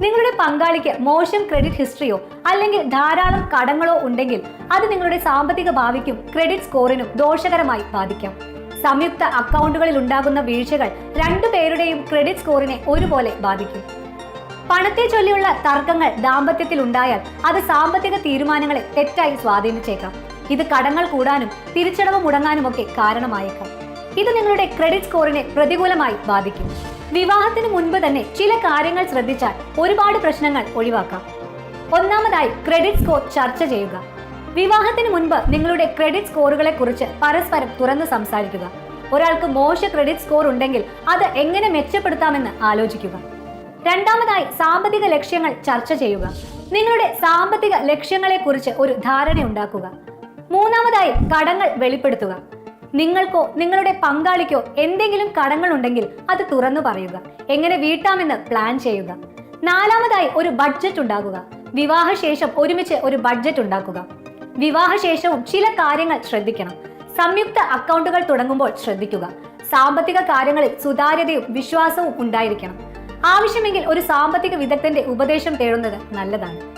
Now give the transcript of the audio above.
നിങ്ങളുടെ പങ്കാളിക്ക് മോശം ക്രെഡിറ്റ് ഹിസ്റ്ററിയോ അല്ലെങ്കിൽ ധാരാളം കടങ്ങളോ ഉണ്ടെങ്കിൽ അത് നിങ്ങളുടെ സാമ്പത്തിക ഭാവിക്കും ക്രെഡിറ്റ് സ്കോറിനും ദോഷകരമായി ബാധിക്കാം. സംയുക്ത അക്കൗണ്ടുകളിൽ ഉണ്ടാകുന്ന വീഴ്ചകൾ രണ്ടുപേരുടെയും ക്രെഡിറ്റ് സ്കോറിനെ ഒരുപോലെ ബാധിക്കും. പണത്തെ ചൊല്ലിയുള്ള തർക്കങ്ങൾ ദാമ്പത്യത്തിൽ ഉണ്ടായാൽ അത് സാമ്പത്തിക തീരുമാനങ്ങളെ തെറ്റായി സ്വാധീനിച്ചേക്കാം. ഇത് കടങ്ങൾ കൂടാനും തിരിച്ചടവ് മുടങ്ങാനുമൊക്കെ കാരണമായേക്കാം. ഇത് നിങ്ങളുടെ ക്രെഡിറ്റ് സ്കോറിനെ പ്രതികൂലമായി ബാധിക്കും. വിവാഹത്തിന് മുൻപ് തന്നെ ചില കാര്യങ്ങൾ ശ്രദ്ധിച്ചാൽ ഒരുപാട് പ്രശ്നങ്ങൾ ഒഴിവാക്കാം. ഒന്നാമതായി, ക്രെഡിറ്റ് സ്കോർ ചർച്ച ചെയ്യുക. വിവാഹത്തിന് മുൻപ് നിങ്ങളുടെ ക്രെഡിറ്റ് സ്കോറുകളെ കുറിച്ച് പരസ്പരം തുറന്ന് സംസാരിക്കുക. ഒരാൾക്ക് മോശ ക്രെഡിറ്റ് സ്കോർ ഉണ്ടെങ്കിൽ അത് എങ്ങനെ മെച്ചപ്പെടുത്താമെന്ന് ആലോചിക്കുക. രണ്ടാമതായി, സാമ്പത്തിക ലക്ഷ്യങ്ങൾ ചർച്ച ചെയ്യുക. നിങ്ങളുടെ സാമ്പത്തിക ലക്ഷ്യങ്ങളെ കുറിച്ച് ഒരു ധാരണയുണ്ടാക്കുക. മൂന്നാമതായി, കടങ്ങൾ വെളിപ്പെടുത്തുക. നിങ്ങൾക്കോ നിങ്ങളുടെ പങ്കാളിക്കോ എന്തെങ്കിലും കടങ്ങൾ ഉണ്ടെങ്കിൽ അത് തുറന്നു പറയുക. എങ്ങനെ വീട്ടാമെന്ന് പ്ലാൻ ചെയ്യുക. നാലാമതായി, ഒരു ബഡ്ജറ്റ് ഉണ്ടാക്കുക. വിവാഹശേഷം ഒരുമിച്ച് ഒരു ബഡ്ജറ്റ് ഉണ്ടാക്കുക. വിവാഹശേഷവും ചില കാര്യങ്ങൾ ശ്രദ്ധിക്കണം. സംയുക്ത അക്കൗണ്ടുകൾ തുടങ്ങുമ്പോൾ ശ്രദ്ധിക്കുക. സാമ്പത്തിക കാര്യങ്ങളിൽ സുതാര്യതയും വിശ്വാസവും ഉണ്ടായിരിക്കണം. ആവശ്യമെങ്കിൽ ഒരു സാമ്പത്തിക വിദഗ്ധന്റെ ഉപദേശം തേടുന്നത് നല്ലതാണ്.